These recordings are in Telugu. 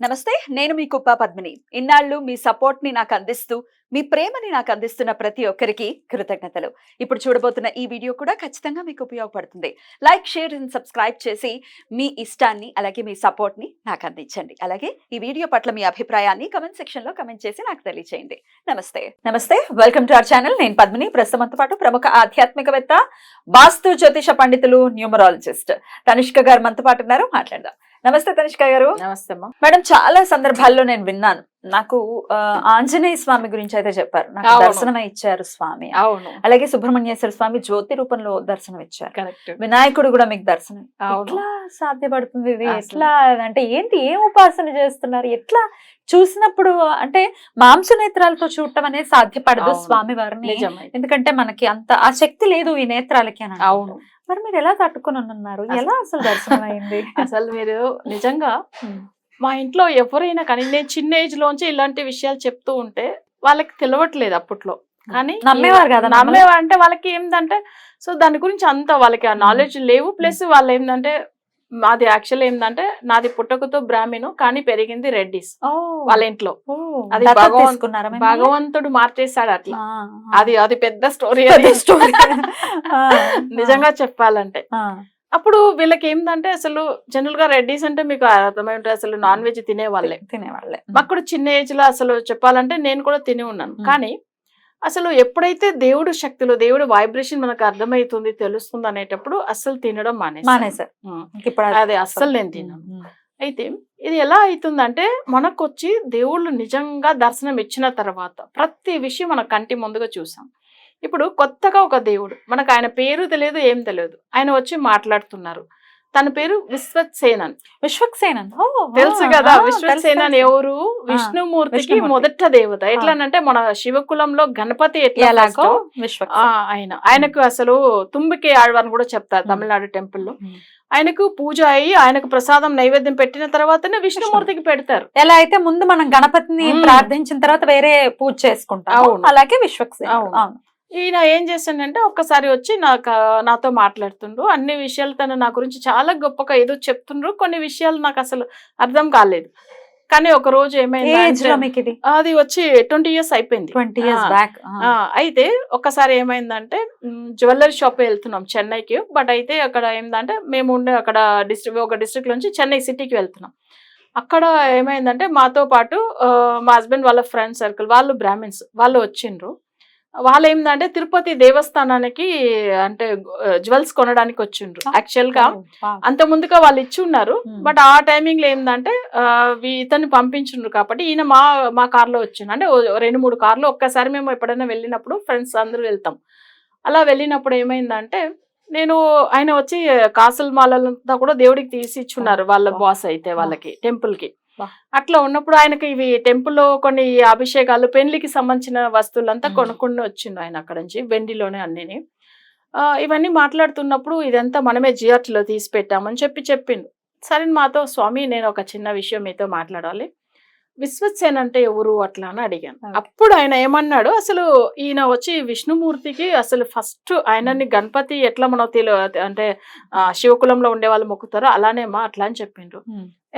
నమస్తే, నేను మీ కుప్ప పద్మిని. ఇన్నాళ్ళు మీ సపోర్ట్ ని నాకు అందిస్తూ, మీ ప్రేమని నాకు అందిస్తున్న ప్రతి ఒక్కరికి కృతజ్ఞతలు. ఇప్పుడు చూడబోతున్న ఈ వీడియో కూడా ఖచ్చితంగా మీకు ఉపయోగపడుతుంది. లైక్, షేర్ అండ్ సబ్స్క్రైబ్ చేసి మీ ఇష్టాన్ని అలాగే మీ సపోర్ట్ ని నాకు అందించండి. అలాగే ఈ వీడియో పట్ల మీ అభిప్రాయాన్ని కమెంట్ సెక్షన్ లో కమెంట్ చేసి నాకు తెలియజేయండి. నమస్తే, వెల్కమ్ టు అవర్ ఛానల్. నేను పద్మిని. ప్రస్తుతంతో పాటు ప్రముఖ ఆధ్యాత్మికవేత్త, వాస్తు జ్యోతిష పండితులు, న్యూమరాలజిస్ట్ తనిష్క గారు మనతో పాటు ఉన్నారు. మాట్లాడదాం. నమస్తే తనిష్క గారు. నమస్తే అమ్మా. మేడం, చాలా సందర్భాల్లో నేను విన్నాను, నాకు ఆంజనేయ స్వామి గురించి అయితే చెప్పారు, నాకు దర్శనం ఇచ్చారు స్వామి. అవును, అలాగే సుబ్రహ్మణ్యేశ్వర స్వామి జ్యోతి రూపంలో దర్శనం ఇచ్చారు. కరెక్ట్. వినాయకుడు కూడా మీకు దర్శనం. ఎట్లా సాధ్యపడుతుంది ఇది? ఎట్లా అంటే ఏంటి, ఏం ఉపాసన చేస్తున్నారు? ఎట్లా చూసినప్పుడు అంటే మాంస నేత్రాలతో చూడటం అనేది సాధ్యపడదు స్వామి వారిని, ఎందుకంటే మనకి అంత ఆ శక్తి లేదు ఈ నేత్రాలకి అని. అవును, మరి మీరు ఎలా తట్టుకొని ఉన్నారు? ఎలా అసలు దర్శనం అయింది? అసలు మీరు నిజంగా మా ఇంట్లో ఎవరైనా కానీ నేను చిన్న ఏజ్ లోంచి ఇలాంటి విషయాలు చెప్తూ ఉంటే వాళ్ళకి తెలియట్లేదు అప్పట్లో, కానీ నమ్మేవారు కదా. నమ్మేవారు అంటే వాళ్ళకి ఏంటంటే సో దాని గురించి అంత వాళ్ళకి ఆ నాలెడ్జ్ లేవు. ప్లస్ వాళ్ళు ఏంటంటే మాది యాక్చువల్ ఏంటంటే నాది పుట్టకతో బ్రాహ్మణు కానీ పెరిగింది రెడ్డిస్ వాళ్ళ ఇంట్లో. అది భగవంతుడు మార్చేస్తాడు అట్లా. అది పెద్ద స్టోరీ. నిజంగా చెప్పాలంటే అప్పుడు వీళ్ళకి ఏంటంటే అసలు జనరల్ గా రెడ్డిస్ అంటే మీకు అర్థమైంటే అసలు నాన్ వెజ్ తినేవాళ్ళే. అక్కడ చిన్న ఏజ్ లో అసలు చెప్పాలంటే నేను కూడా తిని ఉన్నాను. కానీ అసలు ఎప్పుడైతే దేవుడు శక్తులు, దేవుడు వైబ్రేషన్ మనకు అర్థమవుతుంది, తెలుస్తుంది అనేటప్పుడు అస్సలు తినడం మానేసారు. అదే అస్సలు నేను తిన్నాను. అయితే ఇది ఎలా అవుతుందంటే మనకొచ్చి దేవుళ్ళు నిజంగా దర్శనం ఇచ్చిన తర్వాత ప్రతి విషయం మన కంటి ముందుగా చూసాం. ఇప్పుడు కొత్తగా ఒక దేవుడు, మనకు ఆయన పేరు తెలియదు, ఏం తెలియదు, ఆయన వచ్చి మాట్లాడుతున్నారు. తన పేరు విశ్వక్సేనన్. తెలుసు కదా విశ్వక్సేనన్ ఎవరు? విష్ణుమూర్తికి మొదట దేవత. ఎట్లానంటే మన శివకులంలో గణపతి ఎట్లా ఆయనకు అసలు తుంబికే ఆళ్వార్ని కూడా చెప్తారు తమిళనాడు టెంపుల్లో. ఆయనకు పూజ అయ్యి ఆయనకు ప్రసాదం నైవేద్యం పెట్టిన తర్వాతనే విష్ణుమూర్తికి పెడతారు. ఎలా అయితే ముందు మనం గణపతిని ప్రార్థించిన తర్వాత వేరే పూజ చేసుకుంటాం, అలాగే విశ్వక్సేనుడు. ఈయన ఏం చేస్తాడంటే ఒక్కసారి వచ్చి నాతో మాట్లాడుతుండ్రు. అన్ని విషయాలు తను నా గురించి చాలా గొప్పగా ఏదో చెప్తుండ్రు. కొన్ని విషయాలు నాకు అసలు అర్థం కాలేదు. కానీ ఒక రోజు ఏమైంది, అది వచ్చి 20 years అయిపోయింది. అయితే ఒక్కసారి ఏమైందంటే జ్యువెలరీ షాప్ వెళ్తున్నాం చెన్నైకి. బట్ అయితే అక్కడ ఏంటంటే మేము ఉండే అక్కడ ఒక డిస్ట్రిక్ట్ నుంచి చెన్నై సిటీకి వెళ్తున్నాం. అక్కడ ఏమైందంటే మాతో పాటు మా హస్బెండ్ వాళ్ళ ఫ్రెండ్ సర్కిల్ వాళ్ళు బ్రాహ్మిన్స్ వాళ్ళు వచ్చిండ్రు. వాళ్ళు ఏంటంటే తిరుపతి దేవస్థానానికి అంటే జ్యువెల్స్ కొనడానికి వచ్చిండ్రు. యాక్చువల్ గా అంత ముందుగా వాళ్ళు ఇచ్చి ఉన్నారు. బట్ ఆ టైమింగ్ లో ఏంటంటే ఇతన్ని పంపించిండ్రు కాబట్టి ఈయన మా కార్ లో వచ్చిండు. అంటే 2-3 కార్లు ఒక్కసారి మేము ఎప్పుడైనా వెళ్ళినప్పుడు ఫ్రెండ్స్ అందరూ వెళ్తాం. అలా వెళ్ళినప్పుడు ఏమైందంటే ఆయన వచ్చి కాసుల మాలంతా కూడా దేవుడికి తీసి ఇచ్చున్నారు వాళ్ళ బాస్ అయితే వాళ్ళకి టెంపుల్ కి. అట్లా ఉన్నప్పుడు ఆయనకి ఇవి టెంపుల్లో కొన్ని అభిషేకాలు పెళ్లికి సంబంధించిన వస్తువులంతా కొనుక్కొని వచ్చిండు ఆయన అక్కడ నుంచి, వెండిలోనే అన్నిని. ఇవన్నీ మాట్లాడుతున్నప్పుడు ఇదంతా మనమే జిఆర్టీలో తీసి పెట్టామని చెప్పిండు. సరే మాతో స్వామి నేను ఒక చిన్న విషయం మీతో మాట్లాడాలి, విశ్వక్సేన్ అంటే ఎవరు అట్లా అని అడిగాను. అప్పుడు ఆయన ఏమన్నాడు, అసలు ఈయన వచ్చి విష్ణుమూర్తికి అసలు ఫస్ట్ ఆయనని గణపతి ఎట్లా మనం అంటే శివకులంలో ఉండే వాళ్ళు మొక్కుతారో అలానేమా అట్లా అని చెప్పిండ్రు.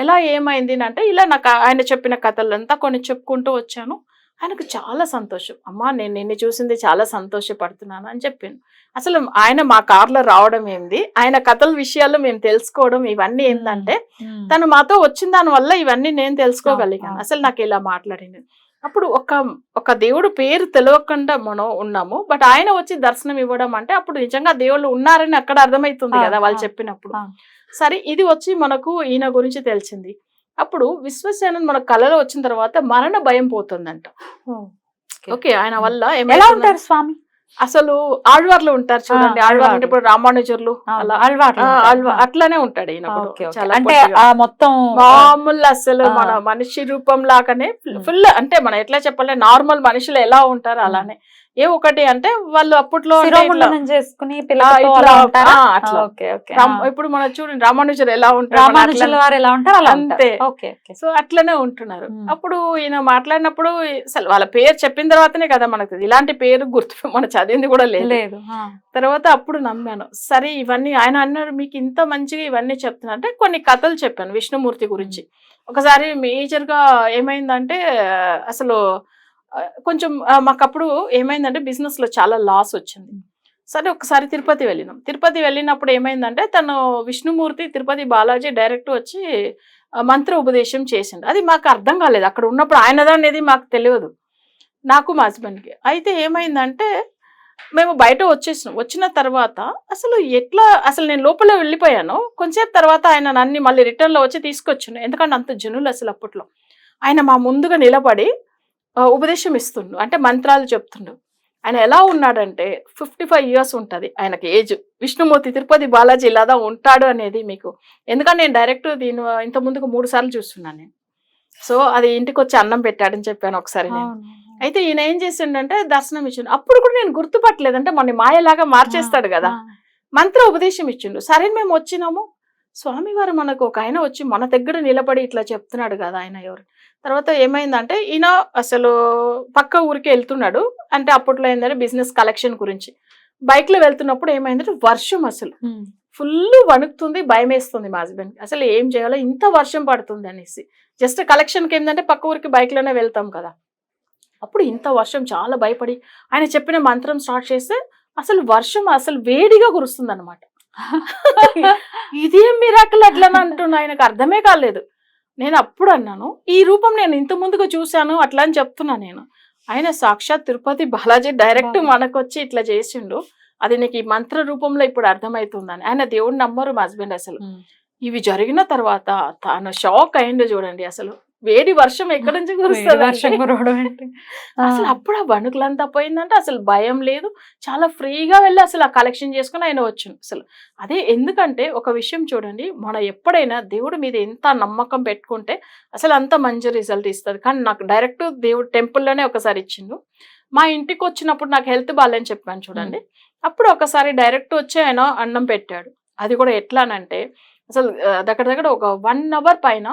ఎలా ఏమైంది అంటే ఇలా నాకు ఆయన చెప్పిన కథలంతా కొన్ని చెప్పుకుంటూ వచ్చాను. ఆయనకు చాలా సంతోషం, అమ్మా నేను నిన్ను చూసింది చాలా సంతోషపడుతున్నాను అని చెప్పిండు. అసలు ఆయన మా కార్లో రావడం ఏంది, ఆయన కథల విషయాలు మేము తెలుసుకోవడం ఇవన్నీ ఏంటంటే తను మాతో వచ్చిన దాని వల్ల ఇవన్నీ నేను తెలుసుకోగలిగాను. అసలు నాకు ఇలా మాట్లాడింది. అప్పుడు ఒక దేవుడు పేరు తెలియకుండా మనం ఉన్నాము, బట్ ఆయన వచ్చి దర్శనం ఇవ్వడం అంటే అప్పుడు నిజంగా దేవుళ్ళు ఉన్నారని అక్కడ అర్థమవుతుంది కదా వాళ్ళు చెప్పినప్పుడు. సరే ఇది వచ్చి మనకు ఈయన గురించి తెలిసింది. అప్పుడు విశ్వక్సేనన్ మన కళలో వచ్చిన తర్వాత మరణ భయం పోతుందంట. ఓకే, ఆయన వల్ల ఎలా ఉంటారు స్వామి? అసలు ఆళ్వార్లు ఉంటారు చూడండి, ఆళ్వార్లు అంటే ఇప్పుడు రామానుజర్లు అట్లానే ఉంటాడు ఈయన మొత్తం మామూలు అసలు మన మనిషి రూపం లాగానే ఫుల్. అంటే మనం ఎట్లా చెప్పాలి, నార్మల్ మనుషులు ఎలా ఉంటారు అలానే. ఏ ఒకటి అంటే వాళ్ళు అప్పట్లో అంటే ఇట్లా, శిరోముండనం చేసుకుని ఆ, పిల్లలతో ఇట్లా అలా ఉంటారా? అట్లా ఓకే ఓకే. ఇప్పుడు మనం చూడండి రామానుజులు ఎలా ఉంటారు, మన రామానుజుల అట్లా వారు ఎలా ఉంటారు అలా అంతే. ఉంటారు. Okay okay. సో అట్లనే ఉంటున్నారు. ఉమ్. అప్పుడు ఈయన మాట్లాడినప్పుడు అసలు వాళ్ళ పేరు చెప్పిన తర్వాతనే కదా మనకు తెలియదు. ఇలాంటి పేరు గుర్తు మనం చదివింది కూడా లేదు. లేదు. తర్వాత అప్పుడు నమ్మాను. సరే ఇవన్నీ ఆయన అన్నారు మీకు ఇంత మంచిగా ఇవన్నీ చెప్తున్నా అంటే కొన్ని కథలు చెప్పాను విష్ణుమూర్తి గురించి. ఒకసారి మేజర్ గా ఏమైందంటే అసలు కొంచెం మాకు అప్పుడు ఏమైందంటే బిజినెస్ లో చాలా లాస్ వచ్చింది. సరే ఒకసారి తిరుపతి వెళ్ళినాం. తిరుపతి వెళ్ళినప్పుడు ఏమైందంటే తను విష్ణుమూర్తి తిరుపతి బాలాజీ డైరెక్ట్ వచ్చి మంత్ర ఉపదేశం చేసిండు. అది మాకు అర్థం కాలేదు అక్కడ ఉన్నప్పుడు, ఆయనదా అనేది మాకు తెలియదు, నాకు మా హస్బెండ్కి. అయితే ఏమైందంటే మేము బయట వచ్చేసినాం. వచ్చిన తర్వాత అసలు ఎట్లా అసలు నేను లోపల వెళ్ళిపోయాను. కొంచెంసేపు తర్వాత ఆయన నన్ను మళ్ళీ రిటర్న్లో వచ్చి తీసుకొచ్చిండు. ఎందుకంటే అంత జనులు అసలు అప్పట్లో. ఆయన మా ముందుగా నిలబడి ఉపదేశం ఇస్తుండు, అంటే మంత్రాలు చెప్తుండు. ఆయన ఎలా ఉన్నాడంటే 55 years ఉంటుంది ఆయనకి ఏజ్. విష్ణుమూర్తి తిరుపతి బాలాజీ ఇలాదా ఉంటాడు అనేది మీకు, ఎందుకంటే నేను డైరెక్ట్ దీని ఇంత ముందుకు 3 సార్లు చూస్తున్నాను నేను. సో అది ఇంటికి వచ్చి అన్నం పెట్టాడని చెప్పాను ఒకసారి నేను. అయితే ఈయన ఏం చేసిండంటే దర్శనం ఇచ్చిండు. అప్పుడు కూడా నేను గుర్తుపట్టలేదు, అంటే మన మాయలాగా మార్చేస్తాడు కదా. మంత్ర ఉపదేశం ఇచ్చిండు. సరే మేము వచ్చినాము. స్వామివారు మనకు ఒక ఆయన వచ్చి మన దగ్గర నిలబడి ఇట్లా చెప్తున్నాడు కదా, ఆయన ఎవరు. తర్వాత ఏమైందంటే ఈయన అసలు పక్క ఊరికి వెళ్తున్నాడు, అంటే అప్పట్లో ఏంటంటే బిజినెస్ కలెక్షన్ గురించి. బైక్ లో వెళ్తున్నప్పుడు ఏమైందంటే వర్షం అసలు ఫుల్ వణుకుతుంది, భయం వేస్తుంది మా హస్బెండ్. అసలు ఏం చేయాలో ఇంత వర్షం పడుతుంది అనేసి. జస్ట్ కలెక్షన్కి ఏంటంటే పక్క ఊరికి బైక్ లోనే వెళ్తాం కదా. అప్పుడు ఇంత వర్షం, చాలా భయపడి ఆయన చెప్పిన మంత్రం స్టార్ట్ చేస్తే అసలు వర్షం అసలు వేడిగా కురుస్తుంది అనమాట. ఇదేం మిరాకిల్ అట్లా అంటున్నా, ఆయనకు అర్థమే కాలేదు. నేను అప్పుడు అన్నాను ఈ రూపం నేను ఇంత ముందుగా చూశాను అట్లా అని చెప్తున్నా నేను. ఆయన సాక్షాత్ తిరుపతి బాలాజీ డైరెక్ట్ మనకు వచ్చి ఇట్లా చేసిండు, అది నీకు ఈ మంత్ర రూపంలో ఇప్పుడు అర్థమవుతుందని. ఆయన దేవుడు నమ్మరు మా హస్బెండ్ అసలు. ఇవి జరిగిన తర్వాత తను షాక్ అయిండు చూడండి. అసలు వేడి వర్షం ఎక్కడి నుంచి కురుస్తుంది అసలు. అప్పుడు ఆ వణుకులంతా పోయిందంటే అసలు భయం లేదు, చాలా ఫ్రీగా వెళ్ళి అసలు ఆ కలెక్షన్ చేసుకుని ఆయన వచ్చాను అసలు. అదే ఎందుకంటే ఒక విషయం చూడండి, మనం ఎప్పుడైనా దేవుడి మీద ఎంత నమ్మకం పెట్టుకుంటే అసలు అంత మంచి రిజల్ట్ ఇస్తుంది. కానీ నాకు డైరెక్ట్ దేవుడు టెంపుల్లోనే ఒకసారి ఇచ్చిండు. మా ఇంటికి వచ్చినప్పుడు నాకు హెల్త్ బాగాలేని చెప్పాను చూడండి, అప్పుడు ఒకసారి డైరెక్ట్ వచ్చి ఆయన అన్నం పెట్టాడు. అది కూడా ఎట్లానంటే అసలు దగ్గర దగ్గర ఒక 1 hour పైన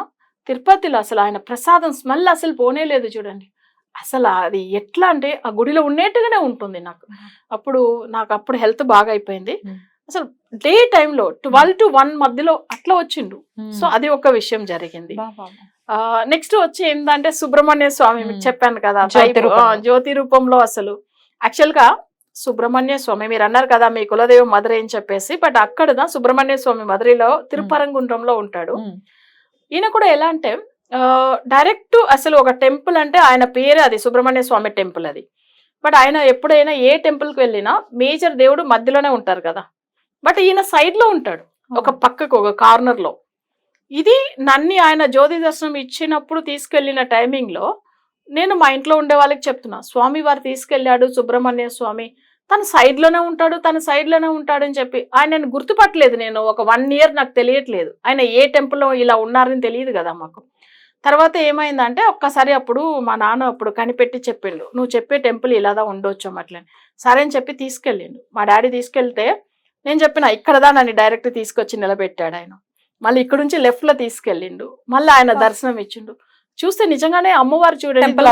తిరుపతిలో అసలు ఆయన ప్రసాదం స్మెల్ అసలు పోనే లేదు చూడండి. అసలు అది ఎట్లా అంటే ఆ గుడిలో ఉన్నట్టుగానే ఉంటుంది నాకు. నాకు హెల్త్ బాగా అయిపోయింది. అసలు డే టైంలో 12 to 1 మధ్యలో అట్లా వచ్చిండు. సో అది ఒక విషయం జరిగింది. నెక్స్ట్ వచ్చి ఏంటంటే సుబ్రహ్మణ్య స్వామి మీకు చెప్పాను కదా, జ్యోతి రూపంలో. అసలు యాక్చువల్ గా సుబ్రహ్మణ్య స్వామి మీరు అన్నారు కదా మీ కులదేవం మధురై అని చెప్పేసి, బట్ అక్కడ సుబ్రహ్మణ్య స్వామి మధురైలో తిరుపరంగుండ్రంలో ఉంటాడు. ఈయన కూడా ఎలా అంటే డైరెక్ట్ అసలు ఒక టెంపుల్ అంటే ఆయన పేరే అది సుబ్రహ్మణ్య స్వామి టెంపుల్ అది. బట్ ఆయన ఎప్పుడైనా ఏ టెంపుల్కి వెళ్ళినా మేజర్ దేవుడు మధ్యలోనే ఉంటారు కదా, బట్ ఈయన సైడ్ లో ఉంటాడు, ఒక పక్కకు ఒక కార్నర్ లో. ఇది నన్ను ఆయన జ్యోతి దర్శనం ఇచ్చినప్పుడు తీసుకెళ్లిన టైమింగ్ లో నేను మా ఇంట్లో ఉండే వాళ్ళకి చెప్తున్నా, స్వామి వారు తీసుకెళ్లాడు సుబ్రహ్మణ్య స్వామి, తన సైడ్ లోనే ఉంటాడు అని చెప్పి. ఆయన గుర్తుపట్టలేదు. నేను ఒక 1 year నాకు తెలియట్లేదు ఆయన ఏ టెంపుల్లో ఇలా ఉన్నారని తెలియదు కదా మాకు. తర్వాత ఏమైందంటే ఒక్కసారి అప్పుడు మా నాన్న అప్పుడు కనిపెట్టి చెప్పిండు, నువ్వు చెప్పే టెంపుల్ ఇలాదా ఉండొచ్చు అట్లని. సరే అని చెప్పి తీసుకెళ్ళిండు. మా డాడీ తీసుకెళ్తే నేను చెప్పిన ఇక్కడదా నన్ను డైరెక్ట్ తీసుకొచ్చి నిలబెట్టాడు ఆయన. మళ్ళీ ఇక్కడ నుంచి లెఫ్ట్ లో తీసుకెళ్ళిండు. మళ్ళీ ఆయన దర్శనం ఇచ్చిండు. చూస్తే నిజంగానే అమ్మవారు చూడండి,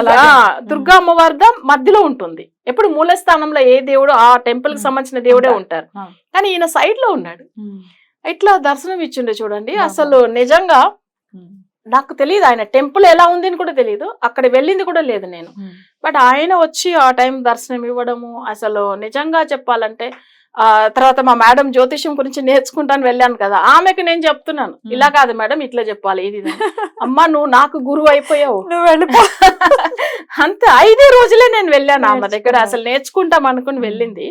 దుర్గా అమ్మవారి మధ్యలో ఉంటుంది. ఎప్పుడు మూల స్థానంలో ఏ దేవుడు ఆ టెంపుల్ కి సంబంధించిన దేవుడే ఉంటారు, కానీ ఈయన సైడ్ లో ఉన్నాడు. ఇట్లా దర్శనం ఇచ్చిండే చూడండి. అసలు నిజంగా నాకు తెలియదు ఆయన టెంపుల్ ఎలా ఉంది అని కూడా తెలియదు, అక్కడ వెళ్ళింది కూడా లేదు నేను. బట్ ఆయన వచ్చి ఆ టైం దర్శనం ఇవ్వడము అసలు నిజంగా చెప్పాలంటే. తర్వాత మా మేడం జ్యోతిష్యం గురించి నేర్చుకుంటాను వెళ్ళాను కదా, ఆమెకు నేను చెప్తున్నాను ఇలా కాదు మేడం ఇట్లా చెప్పాలి, ఇది అమ్మా నువ్వు నాకు గురువు అయిపోయావు, నువ్వు వెళ్ళిపో అంతే. 5 రోజులే నేను వెళ్ళాను ఆమె దగ్గర, అసలు నేర్చుకుంటాం అనుకుని వెళ్ళింది.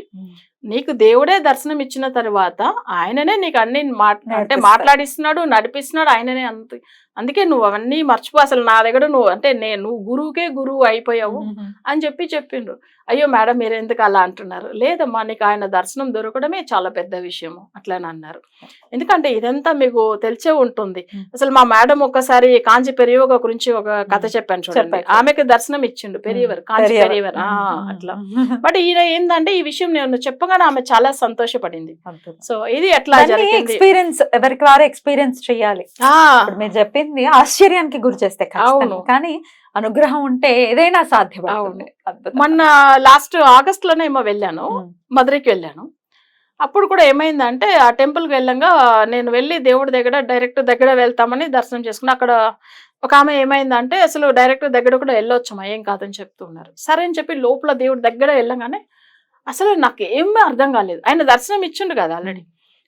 నీకు దేవుడే దర్శనం ఇచ్చిన తర్వాత ఆయననే నీకు అన్ని అంటే నేర్పిస్తారు. మాట్లాడిస్తున్నాడు, నడిపిస్తున్నాడు ఆయననే. అందుకే నువ్వు అవన్నీ మర్చిపో, అసలు నా దగ్గర నువ్వు అంటే నువ్వు గురువుకే గురువు అయిపోయావు అని చెప్పిండ్రు. అయ్యో మేడం మీరు ఎందుకు అలా అంటున్నారు? లేదమ్మా, నీకు ఆయన దర్శనం దొరకడమే చాలా పెద్ద విషయము అట్లని అన్నారు. ఎందుకంటే ఇదంతా మీకు తెలిసే ఉంటుంది. అసలు మా మేడం ఒక్కసారి కాంచి పెరియవ గురించి ఒక కథ చెప్పాను చూడండి. ఆమెకు దర్శనం ఇచ్చిండు పెరియవర్, కాంచి పెరియవర్ అట్లా. బట్ ఈయన ఏంటంటే ఈ విషయం నేను చెప్పగానే ఆమె చాలా సంతోషపడింది. సో ఇది ఎట్లా జరిగింది, ఎక్స్పీరియన్స్ ఎవరికి వారు ఎక్స్పీరియన్స్ చేయాలి. ఇప్పుడు మీరు చెప్పింది ఆశ్చర్యానికి గురి చేస్తే అవును. కానీ అనుగ్రహం ఉంటే ఏదైనా సాధ్యం. మొన్న లాస్ట్ ఆగస్ట్ లోనే ఏమో వెళ్ళాను, మధురైకి వెళ్ళాను. అప్పుడు కూడా ఏమైందంటే ఆ టెంపుల్కి వెళ్ళంగా నేను వెళ్ళి దేవుడి దగ్గర డైరెక్ట్ దగ్గర వెళ్తామని దర్శనం చేసుకున్నా. అక్కడ ఒక ఆమె ఏమైందంటే అసలు డైరెక్ట్ దగ్గర కూడా వెళ్ళొచ్చమ్మా ఏం కాదని చెప్తున్నారు. సరే అని చెప్పి లోపల దేవుడి దగ్గర వెళ్ళగానే అసలు నాకు ఏమీ అర్థం కాలేదు. ఆయన దర్శనం ఇచ్చిండు కదా ఆల్రెడీ,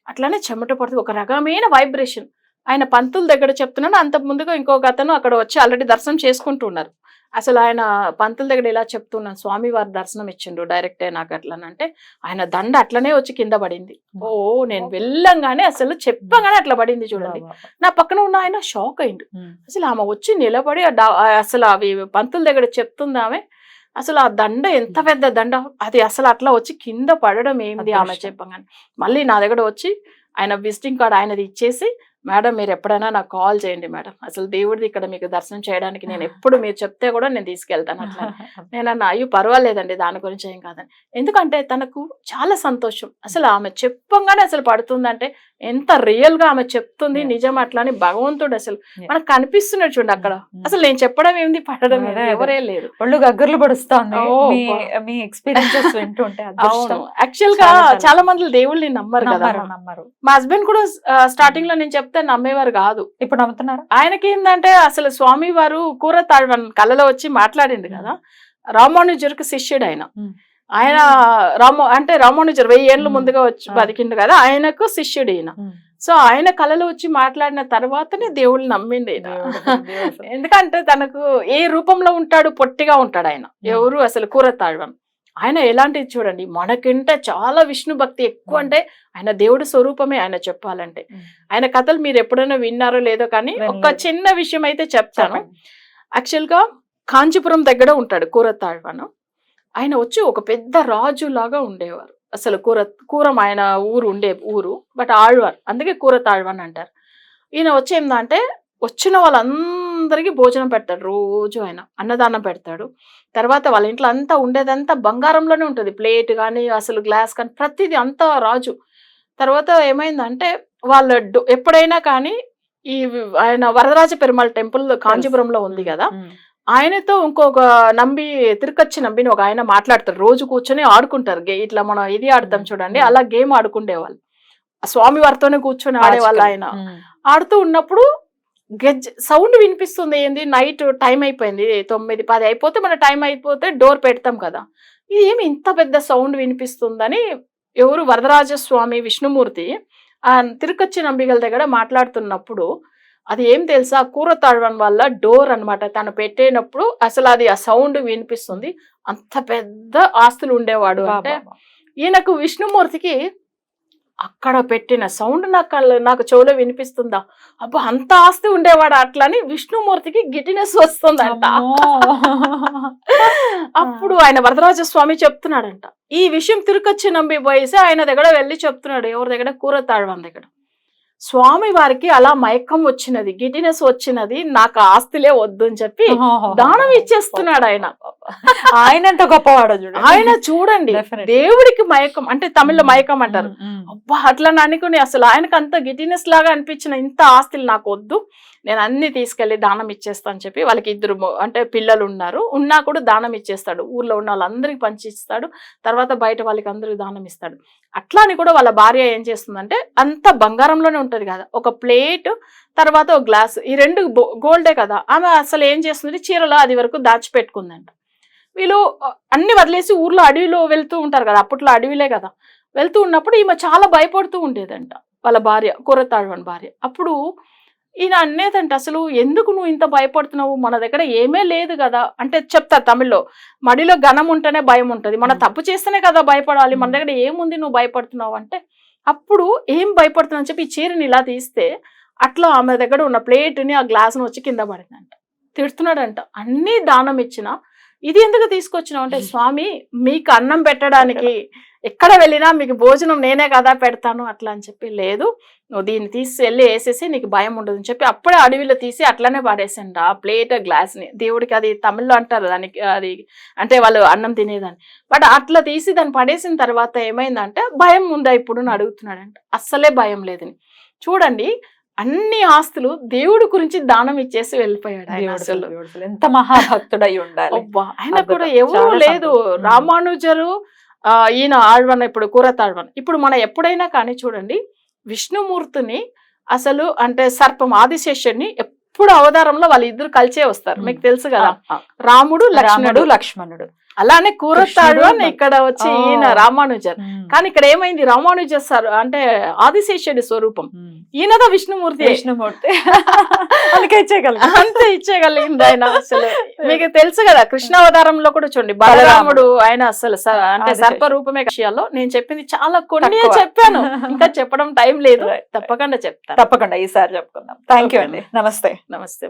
అట్లానే చెమట పడుతుంది, ఒక రకమైన వైబ్రేషన్. ఆయన పంతుల దగ్గర చెప్తున్నాను, అంత ముందుగా ఇంకొక అతను అక్కడ వచ్చి ఆల్రెడీ దర్శనం చేసుకుంటున్నారు. అసలు ఆయన పంతుల దగ్గర ఇలా చెప్తున్నాను, స్వామి వారి దర్శనం ఇచ్చిండు డైరెక్టే నాకు అట్లనంటే ఆయన దండ అట్లనే వచ్చి కింద పడింది. ఓ నేను వెళ్ళంగానే అసలు చెప్పగానే అట్లా పడింది చూడండి. నా పక్కన ఉన్న ఆయన షాక్ అయిండు. అసలు ఆమె వచ్చి నిలబడి అసలు అవి పంతుల దగ్గర చెప్తుంది ఆమె, అసలు ఆ దండ ఎంత పెద్ద దండ, అది అసలు అట్లా వచ్చి కింద పడడం ఏంది ఆమె చెప్పగానే. మళ్ళీ నా దగ్గర వచ్చి ఆయన విజిటింగ్ కార్డ్ ఆయనది ఇచ్చేసి, మేడం మీరు ఎప్పుడైనా నాకు కాల్ చేయండి మేడం, అసలు దేవుడిది ఇక్కడ మీకు దర్శనం చేయడానికి నేను ఎప్పుడు మీరు చెప్తే కూడా నేను తీసుకెళ్తాను అట్లా. నేను అన్నా అయ్యో పర్వాలేదండి దాని గురించి ఏం కాదని. ఎందుకంటే తనకు చాలా సంతోషం. అసలు ఆమె చెప్పంగానే అసలు పడుతుందంటే ఎంత రియల్ గా ఆమె చెప్తుంది నిజం అట్లా అని భగవంతుడు అసలు మనకు కనిపిస్తున్నాడు చూడండి అక్కడ. అసలు నేను చెప్పడం ఏంది పడడం ఏంది ఎవరే లేదు, ఒళ్ళు గగ్గర్లు పడుస్తుంది మీ ఎక్స్పీరియన్సెస్ వింటుంటే. అవును, యాక్చువల్ గా చాలా మంది దేవుళ్ళని నమ్మరు కదా. మా హస్బెండ్ కూడా స్టార్టింగ్ లో నేను చెప్తే నమ్మేవారు కాదు, ఇప్పుడు నమ్ముతున్నారు. ఆయనకి ఏంటంటే అసలు స్వామి వారు కూర తాడు కళ్ళలో వచ్చి మాట్లాడిండు కదా. రామానుజుడికి శిష్యుడు ఆయన. ఆయన రామానుజర్ 1000 ఏళ్ళు ముందుగా వచ్చి బతికిండు కదా, ఆయనకు శిష్యుడు ఈయన. సో ఆయన కళలో వచ్చి మాట్లాడిన తర్వాతనే దేవుళ్ళు నమ్మిండు ఈయన. ఎందుకంటే తనకు ఏ రూపంలో ఉంటాడు, పొట్టిగా ఉంటాడు ఆయన. ఎవరు అసలు కూర తాழ்వన్ ఆయన ఎలాంటిది చూడండి, మనకంటే చాలా విష్ణు భక్తి ఎక్కువ. అంటే ఆయన దేవుడి స్వరూపమే ఆయన చెప్పాలంటే. ఆయన కథలు మీరు ఎప్పుడైనా విన్నారో లేదో కానీ ఒక చిన్న విషయం అయితే చెప్తాను. యాక్చువల్ గా కాంచీపురం దగ్గర ఉంటాడు కూర తాழ்వన్. ఆయన వచ్చి ఒక పెద్ద రాజు లాగా ఉండేవారు. అసలు కూరం ఆయన ఊరు బట్ ఆళ్వార్, అందుకే కూర తాழ்వన్ అంటారు. ఈయన వచ్చి ఏందంటే వచ్చిన వాళ్ళందరికీ భోజనం పెడతాడు, రోజు ఆయన అన్నదానం పెడతాడు. తర్వాత వాళ్ళ ఇంట్లో అంతా ఉండేదంతా బంగారంలోనే ఉంటుంది, ప్లేట్ కానీ అసలు గ్లాస్ కానీ ప్రతిదీ అంతా రాజు. తర్వాత ఏమైందంటే వాళ్ళ ఎప్పుడైనా కానీ ఈ ఆయన వరదరాజ పెరుమాళ్ టెంపుల్ కాంచీపురంలో ఉంది కదా, ఆయనతో ఇంకొక తిరుకచ్చి నంబిని ఒక ఆయన మాట్లాడతారు. రోజు కూర్చొని ఆడుకుంటారు, ఇట్లా మనం ఇది ఆడతాం చూడండి, అలా గేమ్ ఆడుకుండేవాళ్ళు. స్వామి వారితోనే కూర్చొని ఆడేవాళ్ళు. ఆయన ఆడుతూ ఉన్నప్పుడు సౌండ్ వినిపిస్తుంది. ఏంది, నైట్ టైం అయిపోయింది, 9-10 అయిపోతే మన టైం అయిపోతే డోర్ పెడతాం కదా, ఇది ఏమి ఇంత పెద్ద సౌండ్ వినిపిస్తుందని ఎవరు వరదరాజస్వామి విష్ణుమూర్తి ఆ తిరుకచ్చి నంబిగల దగ్గర మాట్లాడుతున్నప్పుడు, అది ఏం తెలుసా కూర తాழ்వన్ వల్ల డోర్ అన్నమాట. తను పెట్టేటప్పుడు అసలు అది ఆ సౌండ్ వినిపిస్తుంది. అంత పెద్ద ఆస్తులు ఉండేవాడు. అంటే ఈయనకు విష్ణుమూర్తికి అక్కడ పెట్టిన సౌండ్ నాకు చెవులో వినిపిస్తుందా, అబ్బా అంత ఆస్తి ఉండేవాడు అట్లా అని విష్ణుమూర్తికి గిటినెస్ వస్తుందంట. అప్పుడు ఆయన వరదరాజస్వామి చెప్తున్నాడంట ఈ విషయం. తిరుకచ్చి నంబి పోయేసి ఆయన దగ్గర వెళ్ళి చెప్తున్నాడు, ఎవరి దగ్గర, కూర తాழ்వన్ దగ్గర. స్వామి వారికి అలా మయక్కం వచ్చినది, గిటినెస్ వచ్చినది, నాకు ఆస్తిలే వద్దు అని చెప్పి దానం ఇచ్చేస్తున్నాడు ఆయన. ఆయన ఎంత గొప్పవాడు చూడండి. ఆయన చూడండి దేవుడికి మయకం అంటే తమిళ్లో మయకం అంటారు. అబ్బా అట్లా అనుకుని అసలు ఆయనకు అంత గిటినెస్ లాగా అనిపించిన, ఇంత ఆస్తులు నాకు వద్దు, నేను అన్ని తీసుకెళ్లి దానం ఇచ్చేస్తా అని చెప్పి. వాళ్ళకి 2 అంటే పిల్లలు ఉన్నా కూడా దానం ఇచ్చేస్తాడు. ఊర్లో ఉన్న వాళ్ళందరికి పంచిస్తాడు. తర్వాత బయట వాళ్ళకి అందరికి దానం ఇస్తాడు. అట్లా అని కూడా వాళ్ళ భార్య ఏం చేస్తుందంటే అంత బంగారంలోనే ఉంటది కదా, ఒక ప్లేట్ తర్వాత ఒక గ్లాస్, ఈ 2 గోల్డే కదా. ఆమె అసలు ఏం చేస్తుంది, చీరలో అది వరకు దాచిపెట్టుకుందంట. వీళ్ళు అన్ని వదిలేసి ఊర్లో అడవిలో వెళ్తూ ఉంటారు కదా, అప్పట్లో అడవిలే కదా, వెళ్తూ ఉన్నప్పుడు ఈమె చాలా భయపడుతూ ఉండేదంట వాళ్ళ భార్య, కూర తాழ்వన్ భార్య. అప్పుడు ఈయన అనేదంటే అసలు ఎందుకు నువ్వు ఇంత భయపడుతున్నావు, మన దగ్గర ఏమీ లేదు కదా అంటే చెప్తారు తమిళ్లో, మడిలో ఘనం ఉంటేనే భయం ఉంటది, మన తప్పు చేస్తేనే కదా భయపడాలి, మన దగ్గర ఏముంది నువ్వు భయపడుతున్నావు అంటే, అప్పుడు ఏం భయపడుతున్నావు అని చెప్పి ఈ చీరని ఇలా తీస్తే అట్లా ఆమె దగ్గర ఉన్న ప్లేట్ని ఆ గ్లాసును వచ్చి కింద పడిందంట. తిడుతున్నాడంట, అన్ని దానం ఇచ్చిన ఇది ఎందుకు తీసుకొచ్చినావు అంటే, స్వామి మీకు అన్నం పెట్టడానికి ఎక్కడ వెళ్ళినా మీకు భోజనం నేనే కదా పెడతాను అట్లా అని చెప్పి, లేదు నువ్వు దీన్ని తీసి వెళ్ళి వేసేసి నీకు భయం ఉండదు అని చెప్పి అప్పుడే అడవిలో తీసి అట్లనే పడేసండి ఆ ప్లేట్ గ్లాస్ని. దేవుడికి అది తమిళ్లో అంటారు దానికి, అది అంటే వాళ్ళు అన్నం తినేదాన్ని, బట్ అట్లా తీసి దాన్ని పడేసిన తర్వాత ఏమైందంటే భయం ఉందా ఇప్పుడు అని అడుగుతున్నాడంట. అస్సలే భయం లేదని. చూడండి అన్ని ఆస్తులు దేవుడి గురించి దానం ఇచ్చేసి వెళ్ళిపోయాడు ఆయన. అసలు ఎంత మహాభక్తుడై ఉండాలి. అబ్బా ఆయన కూడా ఎవరు లేదు, రామానుజరు ఈయన ఆళ్వన్, ఇప్పుడు కూరతాళ్వన్. ఇప్పుడు మనం ఎప్పుడైనా కానీ చూడండి విష్ణుమూర్తిని అసలు అంటే సర్పం ఆదిశేషుడిని ఎప్పుడు అవతారంలో వాళ్ళిద్దరు కలిసే వస్తారు, మీకు తెలుసు కదా, రాముడు లక్ష్మణుడు. అలానే కూరతాళ్వన్ ఇక్కడ వచ్చి ఈయన రామానుజర్. కానీ ఇక్కడ ఏమైంది, రామానుజర్ సార్ అంటే ఆదిశేషుడి స్వరూపం, ఈయనదా విష్ణుమూర్తి. అందుకే అంతే ఇచ్చేయగలిగింది ఆయన. అసలు మీకు తెలుసు కదా కృష్ణావతారంలో కూడా చూడండి బలరాముడు ఆయన అసలు అంటే సర్ప రూపమే. విషయాల్లో నేను చెప్పింది చాలా కొన్ని చెప్పాను, ఇంకా చెప్పడం టైం లేదు, తప్పకుండా చెప్తాను. తప్పకుండా ఈసారి చెప్పుకుందాం. థ్యాంక్ యూ అండి. నమస్తే. నమస్తే.